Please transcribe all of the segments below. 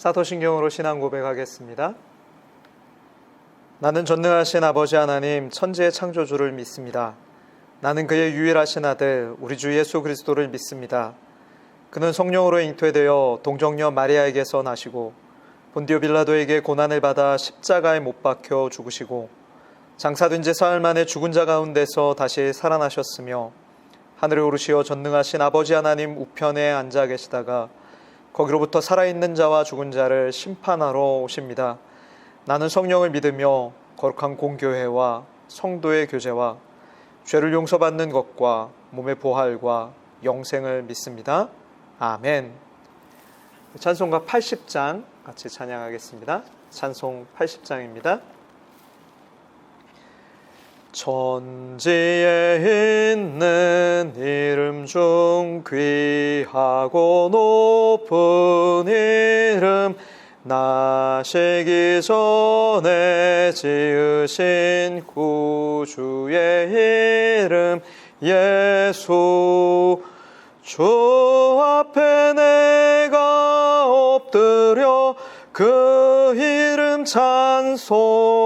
사도신경으로 신앙 고백하겠습니다. 나는 전능하신 아버지 하나님 천지의 창조주를 믿습니다. 나는 그의 유일하신 아들 우리 주 예수 그리스도를 믿습니다. 그는 성령으로 잉태되어 동정녀 마리아에게서 나시고 본디오 빌라도에게 고난을 받아 십자가에 못 박혀 죽으시고 장사된 지 사흘 만에 죽은 자 가운데서 다시 살아나셨으며 하늘에 오르시어 전능하신 아버지 하나님 우편에 앉아 계시다가 거기로부터 살아있는 자와 죽은 자를 심판하러 오십니다. 나는 성령을 믿으며 거룩한 공교회와 성도의 교제와 죄를 용서받는 것과 몸의 부활과 영생을 믿습니다. 아멘. 찬송가 80장 같이 찬양하겠습니다. 찬송 80장입니다. 천지에 있는 이름 중 귀하고 높은 이름 나시기 전에 지으신 구주의 이름 예수 주 앞에 내가 엎드려 그 이름 찬송함은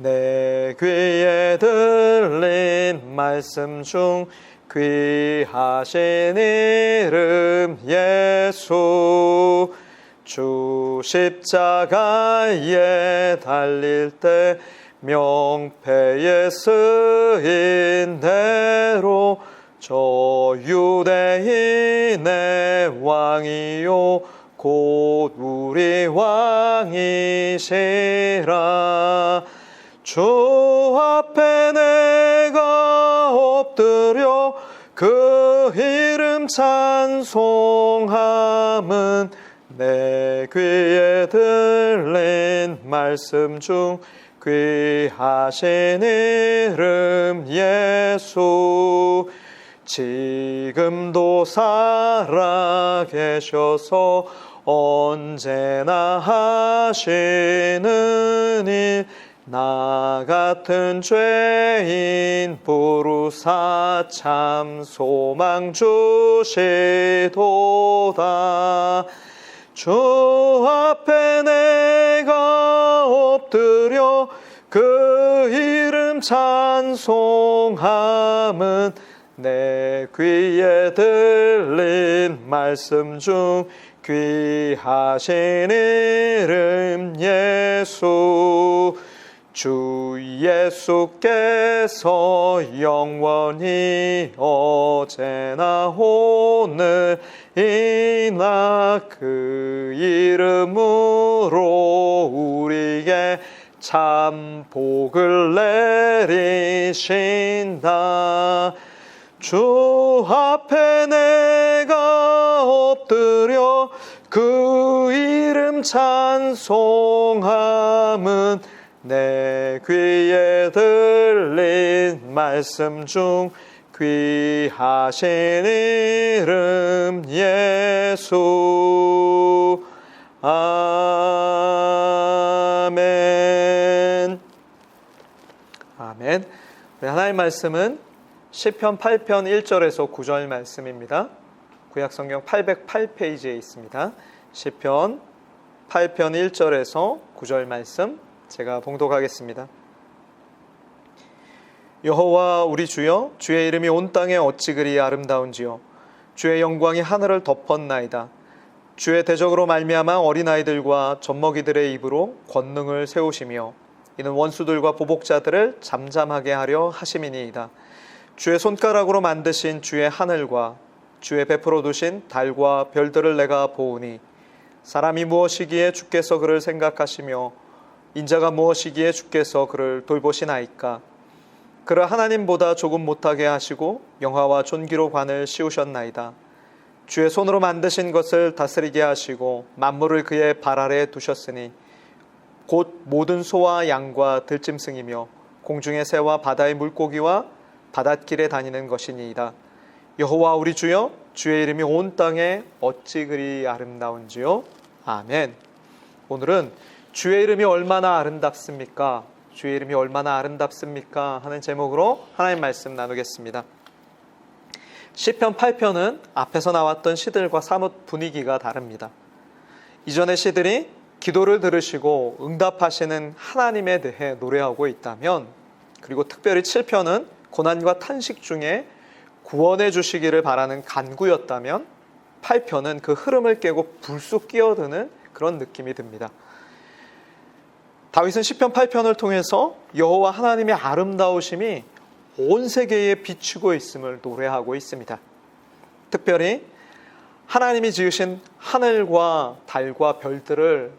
내 귀에 들린 말씀 중 귀하신 이름 예수 주 십자가에 달릴 때 명패에 쓰인 대로 저 유대인의 왕이요 곧 우리 왕이시라 주 앞에 내가 엎드려 그 이름 찬송함은 내 귀에 들린 말씀 중 귀하신 이름 예수 지금도 살아계셔서 언제나 하시는 일 나 같은 죄인 부르사 참 소망 주시도다 주 앞에 내가 엎드려 그 이름 찬송함은 내 귀에 들린 말씀 중 귀하신 이름 예수 주 예수께서 영원히 어제나 오늘이나 그 이름으로 우리에게 참 복을 내리신다 주 앞에 내가 엎드려 그 이름 찬송함은 내 귀에 들린 말씀 중 귀하신 이름 예수 아멘. 아멘. 하나님의 말씀은 시편 8편 1절에서 9절 말씀입니다. 구약성경 808페이지에 있습니다. 시편 8편 1절에서 9절 말씀 제가 봉독하겠습니다. 여호와 우리 주여 주의 이름이 온 땅에 어찌 그리 아름다운지요 주의 영광이 하늘을 덮었나이다. 주의 대적으로 말미암아 어린아이들과 젖먹이들의 입으로 권능을 세우시며 이는 원수들과 보복자들을 잠잠하게 하려 하심이니이다. 주의 손가락으로 만드신 주의 하늘과 주의 베풀어 두신 달과 별들을 내가 보오니 사람이 무엇이기에 주께서 그를 생각하시며 인자가 무엇이기에 주께서 그를 돌보시나이까. 그를 하나님보다 조금 못하게 하시고 영화와 존귀로 관을 씌우셨나이다. 주의 손으로 만드신 것을 다스리게 하시고 만물을 그의 발 아래에 두셨으니 곧 모든 소와 양과 들짐승이며 공중의 새와 바다의 물고기와 바닷길에 다니는 것이니이다. 여호와 우리 주여 주의 이름이 온 땅에 어찌 그리 아름다운지요. 아멘. 오늘은 주의 이름이 얼마나 아름답습니까? 주의 이름이 얼마나 아름답습니까? 하는 제목으로 하나님 말씀 나누겠습니다. 시편 8편은 앞에서 나왔던 시들과 사뭇 분위기가 다릅니다. 이전의 시들이 기도를 들으시고 응답하시는 하나님에 대해 노래하고 있다면, 그리고 특별히 7편은 고난과 탄식 중에 구원해 주시기를 바라는 간구였다면, 8편은 그 흐름을 깨고 불쑥 끼어드는 그런 느낌이 듭니다. 다윗은 시편 8편을 통해서 여호와 하나님의 아름다우심이 온 세계에 비추고 있음을 노래하고 있습니다. 특별히 하나님이 지으신 하늘과 달과 별들을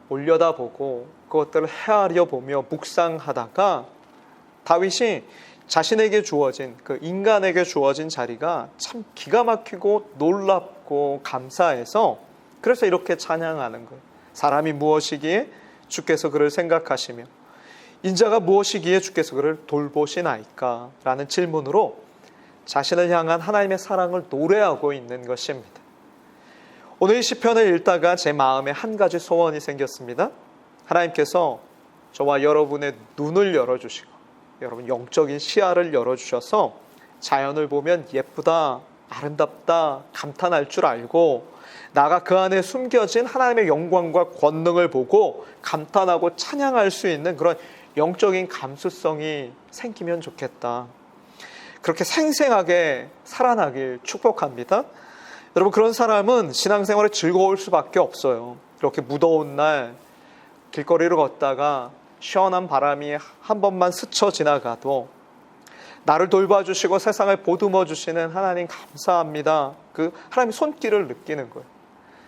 올려다보고 그것들을 헤아려 보며 묵상하다가 다윗이 자신에게 주어진, 그 인간에게 주어진 자리가 참 기가 막히고 놀랍고 감사해서, 그래서 이렇게 찬양하는 거예요. 사람이 무엇이기에 주께서 그를 생각하시며 인자가 무엇이기에 주께서 그를 돌보시나이까? 라는 질문으로 자신을 향한 하나님의 사랑을 노래하고 있는 것입니다. 오늘 이 시편을 읽다가 제 마음에 한 가지 소원이 생겼습니다. 하나님께서 저와 여러분의 눈을 열어주시고 여러분 영적인 시야를 열어주셔서 자연을 보면 예쁘다, 아름답다, 감탄할 줄 알고 나가 그 안에 숨겨진 하나님의 영광과 권능을 보고 감탄하고 찬양할 수 있는 그런 영적인 감수성이 생기면 좋겠다. 그렇게 생생하게 살아나길 축복합니다. 여러분, 그런 사람은 신앙생활에 즐거울 수밖에 없어요. 이렇게 무더운 날 길거리를 걷다가 시원한 바람이 한 번만 스쳐 지나가도 나를 돌봐주시고 세상을 보듬어 주시는 하나님 감사합니다. 그 하나님의 손길을 느끼는 거예요.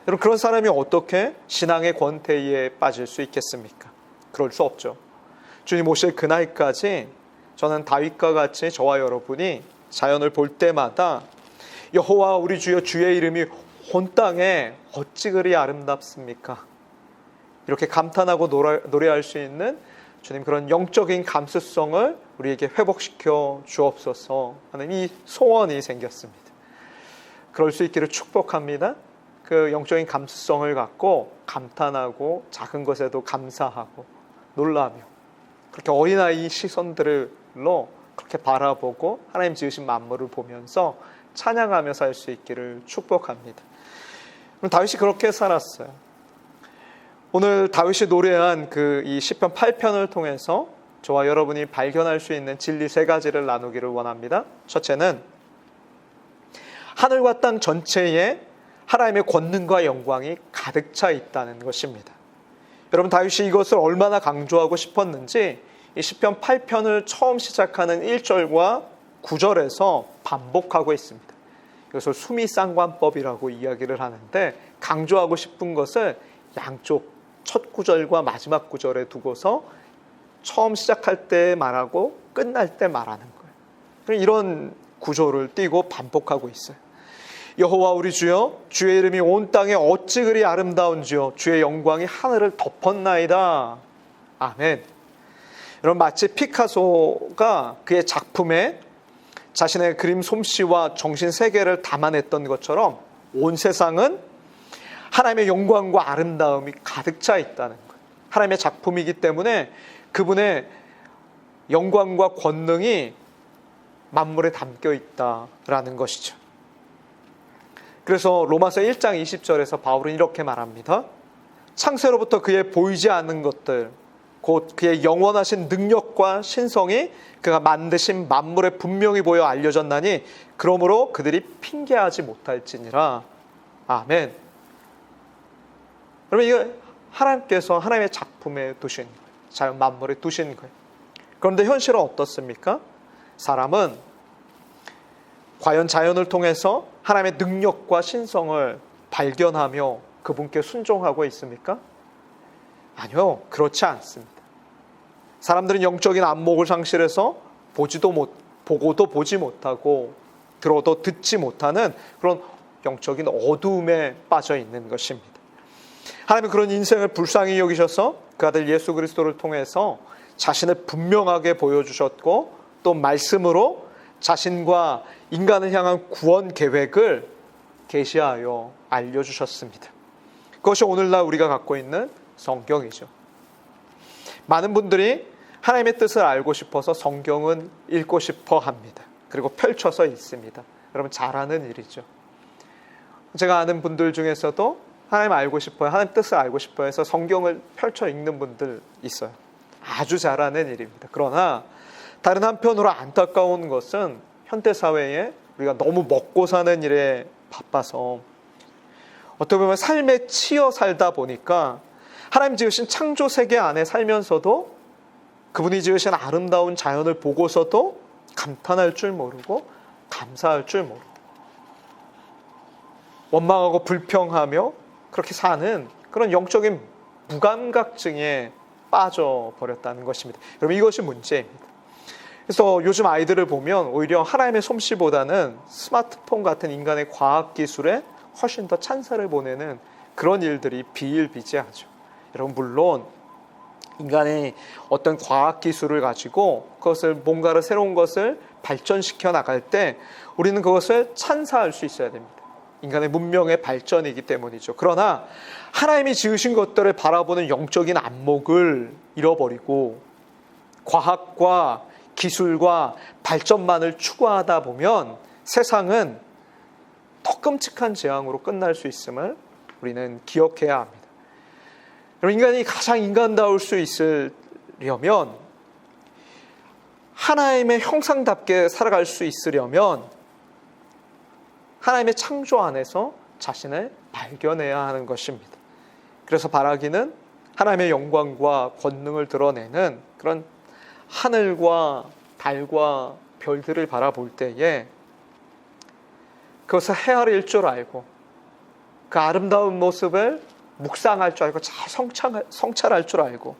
여러분, 그런 사람이 어떻게 신앙의 권태기에 빠질 수 있겠습니까? 그럴 수 없죠. 주님 오실 그날까지 저는 다윗과 같이 저와 여러분이 자연을 볼 때마다 여호와 우리 주여, 주의 이름이 온 땅에 어찌 그리 아름답습니까? 이렇게 감탄하고 노래할 수 있는 주님, 그런 영적인 감수성을 우리에게 회복시켜 주옵소서 하는 이 소원이 생겼습니다. 그럴 수 있기를 축복합니다. 그 영적인 감수성을 갖고 감탄하고 작은 것에도 감사하고 놀라며 그렇게 어린아이 시선들로 그렇게 바라보고 하나님 지으신 만물을 보면서 찬양하며 살 수 있기를 축복합니다. 다윗이 그렇게 살았어요. 오늘 다윗이 노래한 이 시편 8편을 통해서 저와 여러분이 발견할 수 있는 진리 3가지를 나누기를 원합니다. 첫째는 하늘과 땅 전체에 하나님의 권능과 영광이 가득 차 있다는 것입니다. 여러분, 다윗이 이것을 얼마나 강조하고 싶었는지 이 시편 8편을 처음 시작하는 1절과 9절에서 반복하고 있습니다. 이것을 수미상관법이라고 이야기를 하는데, 강조하고 싶은 것을 양쪽 첫 구절과 마지막 구절에 두고서 처음 시작할 때 말하고 끝날 때 말하는 거예요. 이런 구조를 띄고 반복하고 있어요. 여호와 우리 주여, 주의 이름이 온 땅에 어찌 그리 아름다운지요, 주의 영광이 하늘을 덮었나이다. 아멘. 여러분, 마치 피카소가 그의 작품에 자신의 그림 솜씨와 정신 세계를 담아냈던 것처럼 온 세상은 하나님의 영광과 아름다움이 가득 차 있다는 거예요. 하나님의 작품이기 때문에 그분의 영광과 권능이 만물에 담겨 있다라는 것이죠. 그래서 로마서 1장 20절에서 바울은 이렇게 말합니다. 창세로부터 그의 보이지 않는 것들, 곧 그의 영원하신 능력과 신성이 그가 만드신 만물에 분명히 보여 알려졌나니 그러므로 그들이 핑계하지 못할지니라. 아멘. 여러분, 이거 하나님께서 하나님의 작품에 두신 거예요. 자연 만물에 두신 거예요. 그런데 현실은 어떻습니까? 사람은 과연 자연을 통해서 하나님의 능력과 신성을 발견하며 그분께 순종하고 있습니까? 아니요, 그렇지 않습니다. 사람들은 영적인 안목을 상실해서 보고도 보지 못하고 들어도 듣지 못하는 그런 영적인 어두움에 빠져 있는 것입니다. 하나님은 그런 인생을 불쌍히 여기셔서 그 아들 예수 그리스도를 통해서 자신을 분명하게 보여주셨고, 또 말씀으로 자신과 인간을 향한 구원 계획을 계시하여 알려주셨습니다. 그것이 오늘날 우리가 갖고 있는 성경이죠. 많은 분들이 하나님의 뜻을 알고 싶어서 성경은 읽고 싶어 합니다. 그리고 펼쳐서 읽습니다. 여러분, 잘하는 일이죠. 제가 아는 분들 중에서도 하나님 알고 싶어요. 하나님 뜻을 알고 싶어요 해서 성경을 펼쳐 읽는 분들 있어요. 아주 잘하는 일입니다. 그러나 다른 한편으로 안타까운 것은 현대사회에 우리가 너무 먹고 사는 일에 바빠서 어떻게 보면 삶에 치여 살다 보니까 하나님 지으신 창조 세계 안에 살면서도 그분이 지으신 아름다운 자연을 보고서도 감탄할 줄 모르고 감사할 줄 모르고 원망하고 불평하며 그렇게 사는 그런 영적인 무감각증에 빠져버렸다는 것입니다. 여러분, 이것이 문제입니다. 그래서 요즘 아이들을 보면 오히려 하나님의 솜씨보다는 스마트폰 같은 인간의 과학기술에 훨씬 더 찬사를 보내는 그런 일들이 비일비재하죠. 여러분, 물론 인간이 어떤 과학기술을 가지고 그것을 뭔가를 새로운 것을 발전시켜 나갈 때 우리는 그것을 찬사할 수 있어야 됩니다. 인간의 문명의 발전이기 때문이죠. 그러나 하나님이 지으신 것들을 바라보는 영적인 안목을 잃어버리고 과학과 기술과 발전만을 추구하다 보면 세상은 더 끔찍한 재앙으로 끝날 수 있음을 우리는 기억해야 합니다. 인간이 가장 인간다울 수 있으려면, 하나님의 형상답게 살아갈 수 있으려면 하나님의 창조 안에서 자신을 발견해야 하는 것입니다. 그래서 바라기는 하나님의 영광과 권능을 드러내는 그런 하늘과 달과 별들을 바라볼 때에 그것을 헤아릴 줄 알고 그 아름다운 모습을 묵상할 줄 알고 잘 성찰할 줄 알고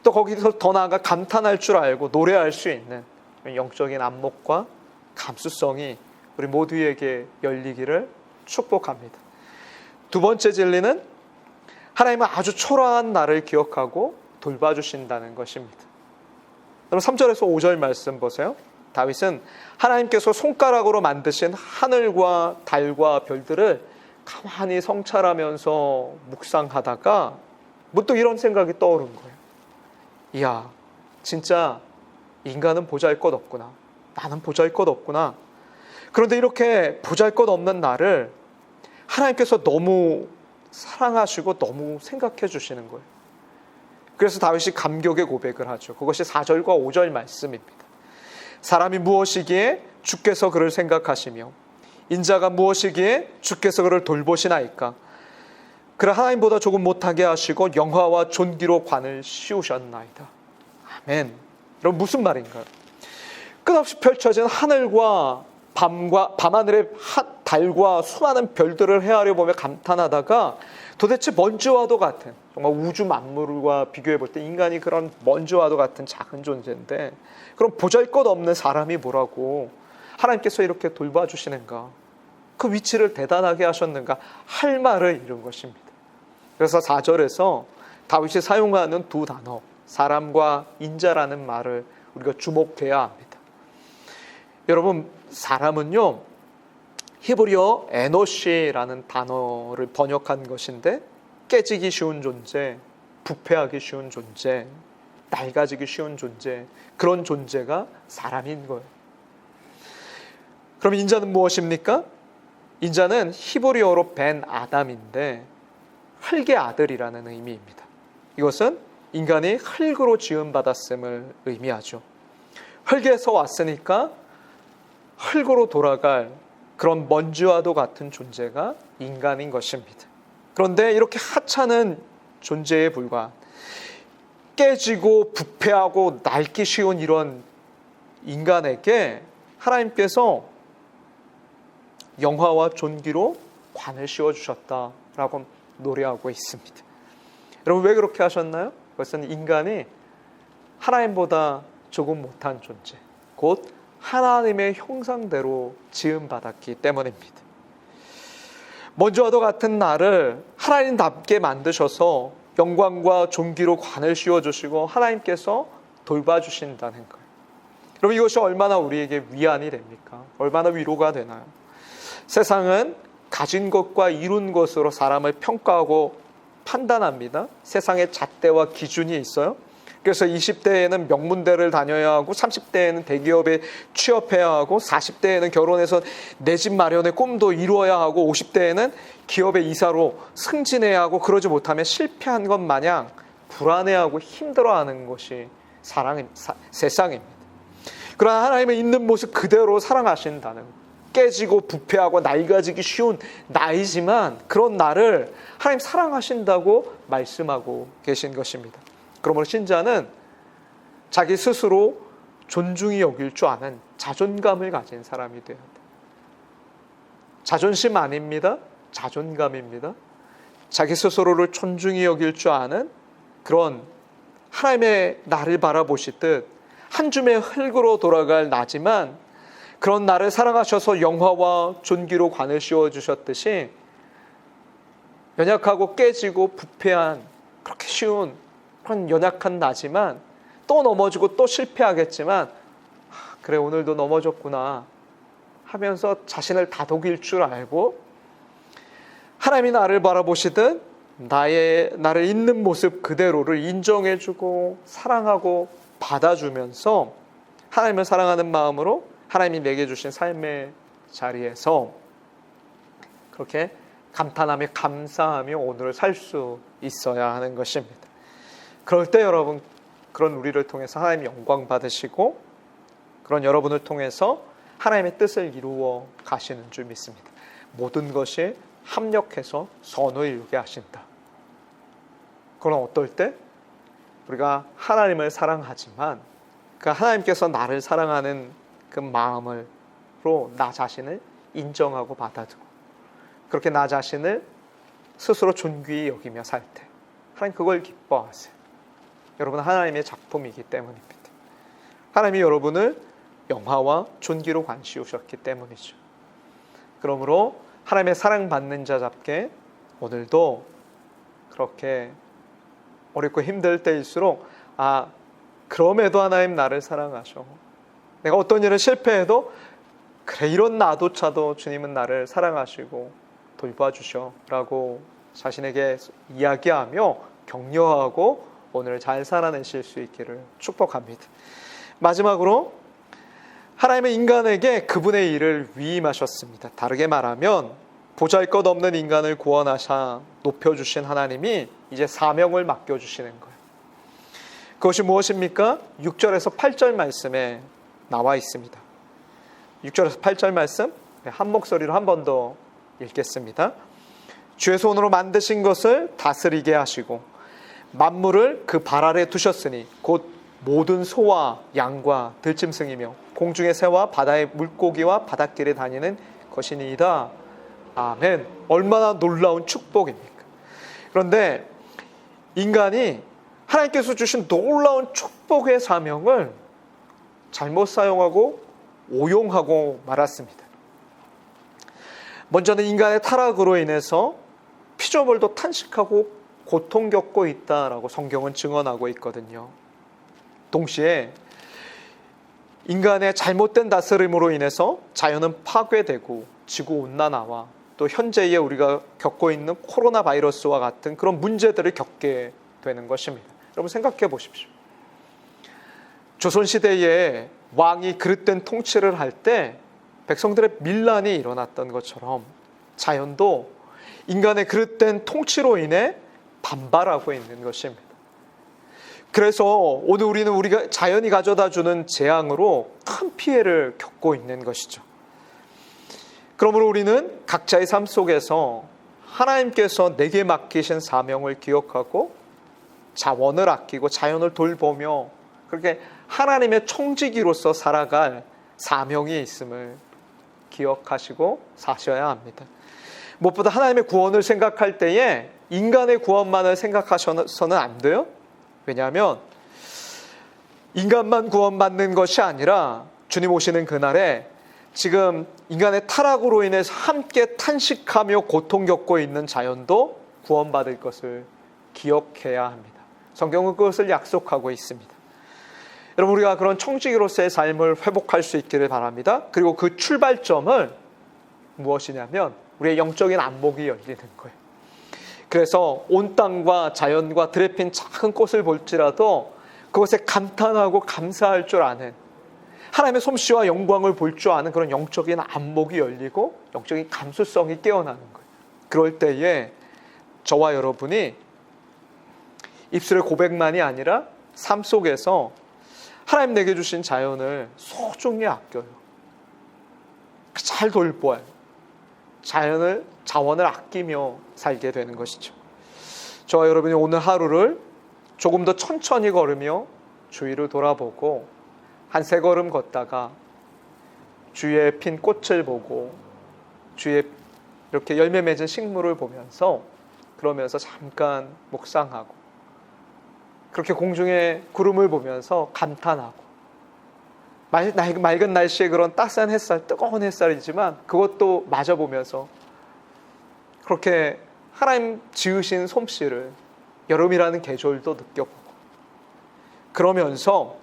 또 거기서 더 나아가 감탄할 줄 알고 노래할 수 있는 영적인 안목과 감수성이 우리 모두에게 열리기를 축복합니다. 두 번째 진리는 하나님은 아주 초라한 나를 기억하고 돌봐주신다는 것입니다. 여러분, 3절에서 5절 말씀 보세요. 다윗은 하나님께서 손가락으로 만드신 하늘과 달과 별들을 가만히 성찰하면서 묵상하다가 문득 이런 생각이 떠오른 거예요. 이야, 진짜 인간은 보잘것없구나. 나는 보잘것없구나. 그런데 이렇게 보잘것없는 나를 하나님께서 너무 사랑하시고 너무 생각해 주시는 거예요. 그래서 다윗이 감격의 고백을 하죠. 그것이 4절과 5절 말씀입니다. 사람이 무엇이기에 주께서 그를 생각하시며 인자가 무엇이기에 주께서 그를 돌보시나이까. 그를 하나님보다 조금 못하게 하시고 영화와 존귀로 관을 씌우셨나이다. 아멘. 여러분, 무슨 말인가요? 끝없이 펼쳐진 하늘과 밤하늘의 달과 수많은 별들을 헤아려 보며 감탄하다가 도대체 먼지와도 같은, 정말 우주 만물과 비교해 볼 때 인간이 그런 먼지와도 같은 작은 존재인데 그럼 보잘것없는 사람이 뭐라고 하나님께서 이렇게 돌봐주시는가, 그 위치를 대단하게 하셨는가 할 말을 이룬 것입니다. 그래서 4절에서 다윗이 사용하는 두 단어, 사람과 인자라는 말을 우리가 주목해야 합니다. 여러분, 사람은요, 히브리어 에노시라는 단어를 번역한 것인데 깨지기 쉬운 존재, 부패하기 쉬운 존재, 낡아지기 쉬운 존재, 그런 존재가 사람인 거예요. 그럼 인자는 무엇입니까? 인자는 히브리어로 벤 아담인데 흙의 아들이라는 의미입니다. 이것은 인간이 흙으로 지음받았음을 의미하죠. 흙에서 왔으니까 흙으로 돌아갈 그런 먼지와도 같은 존재가 인간인 것입니다. 그런데 이렇게 하찮은 존재에 불과한, 깨지고 부패하고 낡기 쉬운 이런 인간에게 하나님께서 영화와 존귀로 관을 씌워주셨다라고 노래하고 있습니다. 여러분, 왜 그렇게 하셨나요? 그것은 인간이 하나님보다 조금 못한 존재, 곧 하나님의 형상대로 지음받았기 때문입니다. 먼지와도 같은 나를 하나님답게 만드셔서 영광과 존귀로 관을 씌워주시고 하나님께서 돌봐주신다는 거예요. 여러분, 이것이 얼마나 우리에게 위안이 됩니까? 얼마나 위로가 되나요? 세상은 가진 것과 이룬 것으로 사람을 평가하고 판단합니다. 세상에 잣대와 기준이 있어요. 그래서 20대에는 명문대를 다녀야 하고 30대에는 대기업에 취업해야 하고 40대에는 결혼해서 내 집 마련의 꿈도 이루어야 하고 50대에는 기업의 이사로 승진해야 하고 그러지 못하면 실패한 것 마냥 불안해하고 힘들어하는 것이 세상입니다. 그러나 하나님은 있는 모습 그대로 사랑하신다는 것. 깨지고 부패하고 낡아지기 쉬운 나이지만 그런 나를 하나님 사랑하신다고 말씀하고 계신 것입니다. 그러므로 신자는 자기 스스로 존중이 여길 줄 아는 자존감을 가진 사람이 되어야 돼. 자존심 아닙니다. 자존감입니다. 자기 스스로를 존중이 여길 줄 아는 그런 하나님의 나를 바라보시듯 한 줌의 흙으로 돌아갈 나지만 그런 나를 사랑하셔서 영화와 존귀로 관을 씌워주셨듯이 연약하고 깨지고 부패한 그렇게 쉬운 그런 연약한 나지만 또 넘어지고 또 실패하겠지만 그래 오늘도 넘어졌구나 하면서 자신을 다독일 줄 알고 하나님이 나를 바라보시듯 나를 있는 모습 그대로를 인정해주고 사랑하고 받아주면서 하나님을 사랑하는 마음으로 하나님이 내게 주신 삶의 자리에서 그렇게 감탄하며 감사하며 오늘을 살 수 있어야 하는 것입니다. 그럴 때 여러분 그런 우리를 통해서 하나님 영광 받으시고 그런 여러분을 통해서 하나님의 뜻을 이루어 가시는 줄 믿습니다. 모든 것이 합력해서 선을 이루게 하신다. 그건 어떨 때? 우리가 하나님을 사랑하지만 그 하나님께서 나를 사랑하는 그 마음으로 나 자신을 인정하고 받아두고 그렇게 나 자신을 스스로 존귀히 여기며 살 때 하나님 그걸 기뻐하세요. 여러분 하나님의 작품이기 때문입니다. 하나님이 여러분을 영화와 존귀로 관씌우셨기 때문이죠. 그러므로 하나님의 사랑받는 자답게 오늘도 그렇게 어렵고 힘들 때일수록 그럼에도 하나님 나를 사랑하셔. 내가 어떤 일을 실패해도 그래 이런 나도차도 주님은 나를 사랑하시고 돌봐주셔 라고 자신에게 이야기하며 격려하고 오늘 잘 살아내실 수 있기를 축복합니다. 마지막으로 하나님은 인간에게 그분의 일을 위임하셨습니다. 다르게 말하면 보잘것없는 인간을 구원하사 높여주신 하나님이 이제 사명을 맡겨주시는 거예요. 그것이 무엇입니까? 6절에서 8절 말씀에 나와 있습니다. 6절에서 8절 말씀 한 목소리로 한 번 더 읽겠습니다. 주의 손으로 만드신 것을 다스리게 하시고 만물을 그 발 아래 두셨으니 곧 모든 소와 양과 들짐승이며 공중의 새와 바다의 물고기와 바닷길에 다니는 것이니이다. 아멘. 얼마나 놀라운 축복입니까? 그런데 인간이 하나님께서 주신 놀라운 축복의 사명을 잘못 사용하고 오용하고 말았습니다. 먼저는 인간의 타락으로 인해서 피조물도 탄식하고 고통 겪고 있다라고 성경은 증언하고 있거든요. 동시에 인간의 잘못된 다스림으로 인해서 자연은 파괴되고 지구온난화와 또 현재의 우리가 겪고 있는 코로나 바이러스와 같은 그런 문제들을 겪게 되는 것입니다. 여러분 생각해 보십시오. 조선시대에 왕이 그릇된 통치를 할 때 백성들의 밀란이 일어났던 것처럼 자연도 인간의 그릇된 통치로 인해 반발하고 있는 것입니다. 그래서 오늘 우리는 우리가 자연이 가져다주는 재앙으로 큰 피해를 겪고 있는 것이죠. 그러므로 우리는 각자의 삶 속에서 하나님께서 내게 맡기신 사명을 기억하고 자원을 아끼고 자연을 돌보며 그렇게 하나님의 청지기로서 살아갈 사명이 있음을 기억하시고 사셔야 합니다. 무엇보다 하나님의 구원을 생각할 때에 인간의 구원만을 생각하셔서는 안 돼요. 왜냐하면 인간만 구원받는 것이 아니라 주님 오시는 그날에 지금 인간의 타락으로 인해서 함께 탄식하며 고통 겪고 있는 자연도 구원받을 것을 기억해야 합니다. 성경은 그것을 약속하고 있습니다. 여러분 우리가 그런 청지기로서의 삶을 회복할 수 있기를 바랍니다. 그리고 그 출발점은 무엇이냐면 우리의 영적인 안목이 열리는 거예요. 그래서 온 땅과 자연과 들에 핀 작은 꽃을 볼지라도 그것에 감탄하고 감사할 줄 아는, 하나님의 솜씨와 영광을 볼 줄 아는 그런 영적인 안목이 열리고 영적인 감수성이 깨어나는 거예요. 그럴 때에 저와 여러분이 입술의 고백만이 아니라 삶 속에서 하나님 내게 주신 자연을 소중히 아껴요. 잘 돌보아요. 자원을 아끼며 살게 되는 것이죠. 저와 여러분이 오늘 하루를 조금 더 천천히 걸으며 주위를 돌아보고 한 세 걸음 걷다가 주위에 핀 꽃을 보고 주위에 이렇게 열매 맺은 식물을 보면서 그러면서 잠깐 묵상하고 그렇게 공중에 구름을 보면서 감탄하고 맑은 날씨에 그런 따스한 햇살, 뜨거운 햇살이지만 그것도 맞아보면서 그렇게 하나님 지으신 솜씨를 여름이라는 계절도 느껴보고 그러면서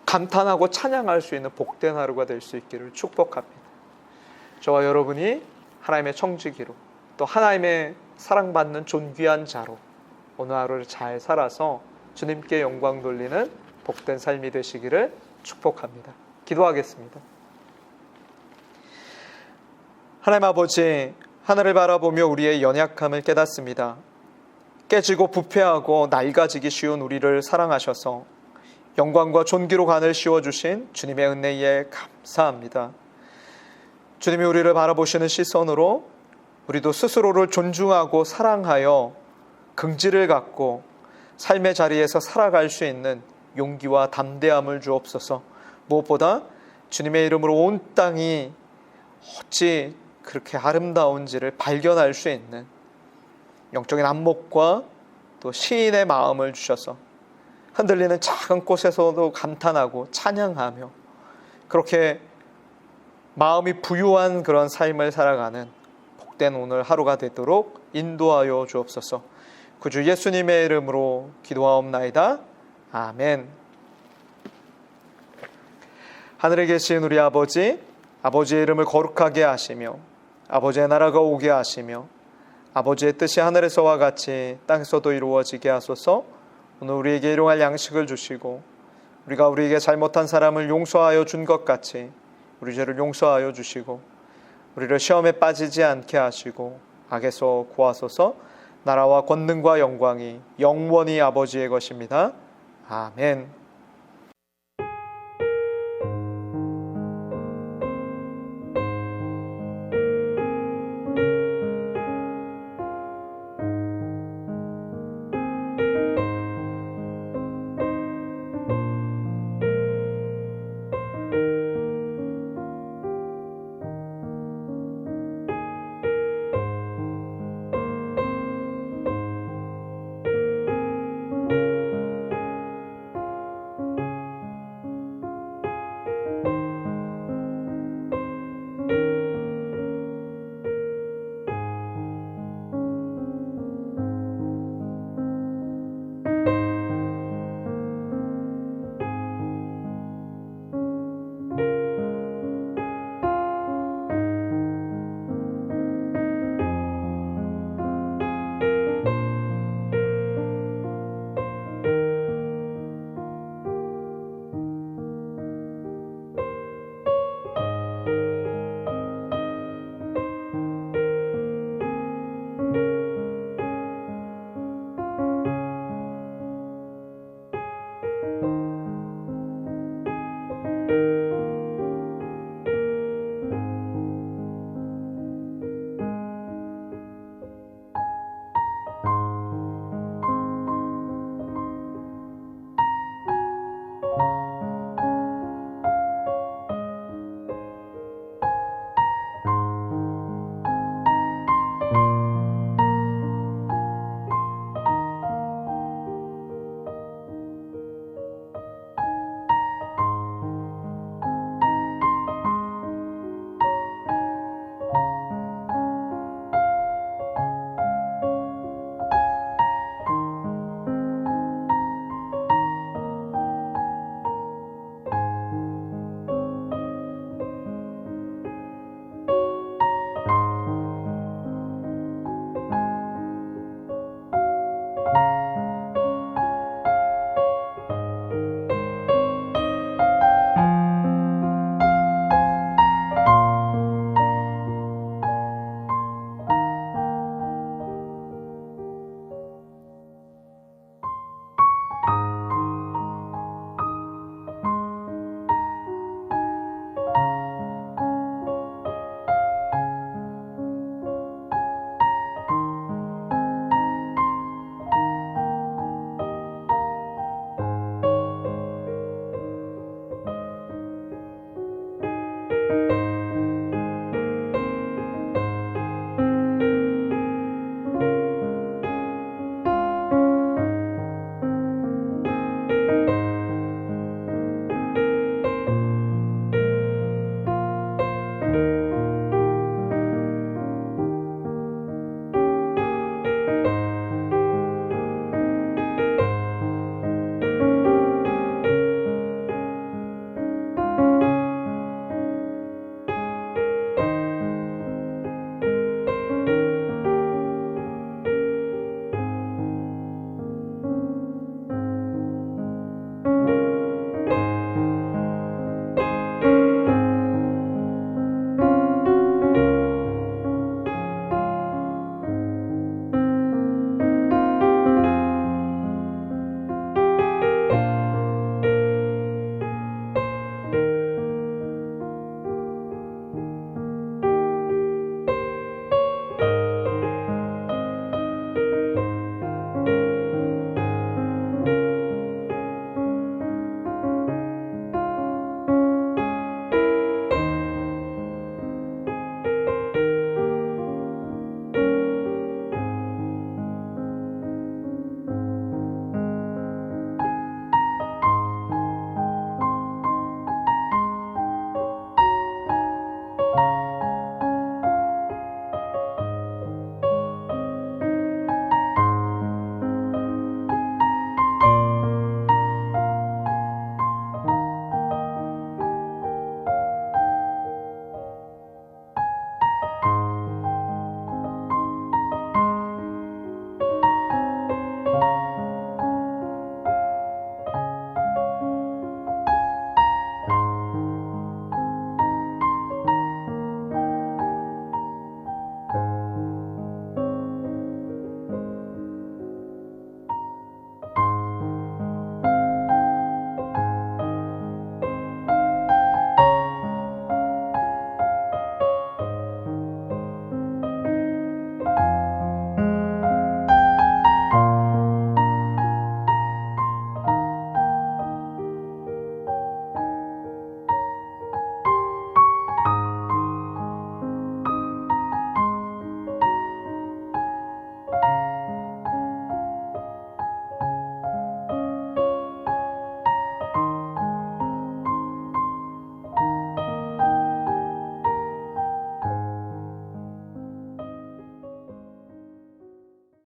감탄하고 찬양할 수 있는 복된 하루가 될 수 있기를 축복합니다. 저와 여러분이 하나님의 청지기로 또 하나님의 사랑받는 존귀한 자로 오늘 하루를 잘 살아서 주님께 영광 돌리는 복된 삶이 되시기를 축복합니다. 기도하겠습니다. 하나님 아버지, 하늘을 바라보며 우리의 연약함을 깨닫습니다. 깨지고 부패하고 낡아지기 쉬운 우리를 사랑하셔서 영광과 존귀로 간을 씌워주신 주님의 은혜에 감사합니다. 주님이 우리를 바라보시는 시선으로 우리도 스스로를 존중하고 사랑하여 긍지를 갖고 삶의 자리에서 살아갈 수 있는 용기와 담대함을 주옵소서. 무엇보다 주님의 이름으로 온 땅이 어찌 그렇게 아름다운지를 발견할 수 있는 영적인 안목과 또 시인의 마음을 주셔서 흔들리는 작은 꽃에서도 감탄하고 찬양하며 그렇게 마음이 부유한 그런 삶을 살아가는 복된 오늘 하루가 되도록 인도하여 주옵소서. 구주 예수님의 이름으로 기도하옵나이다. 아멘. 하늘에 계신 우리 아버지, 아버지의 이름을 거룩하게 하시며 아버지의 나라가 오게 하시며 아버지의 뜻이 하늘에서와 같이 땅에서도 이루어지게 하소서. 오늘 우리에게 일용할 양식을 주시고 우리가 우리에게 잘못한 사람을 용서하여 준 것 같이 우리 죄를 용서하여 주시고 우리를 시험에 빠지지 않게 하시고 악에서 구하소서. 나라와 권능과 영광이 영원히 아버지의 것입니다. 아멘.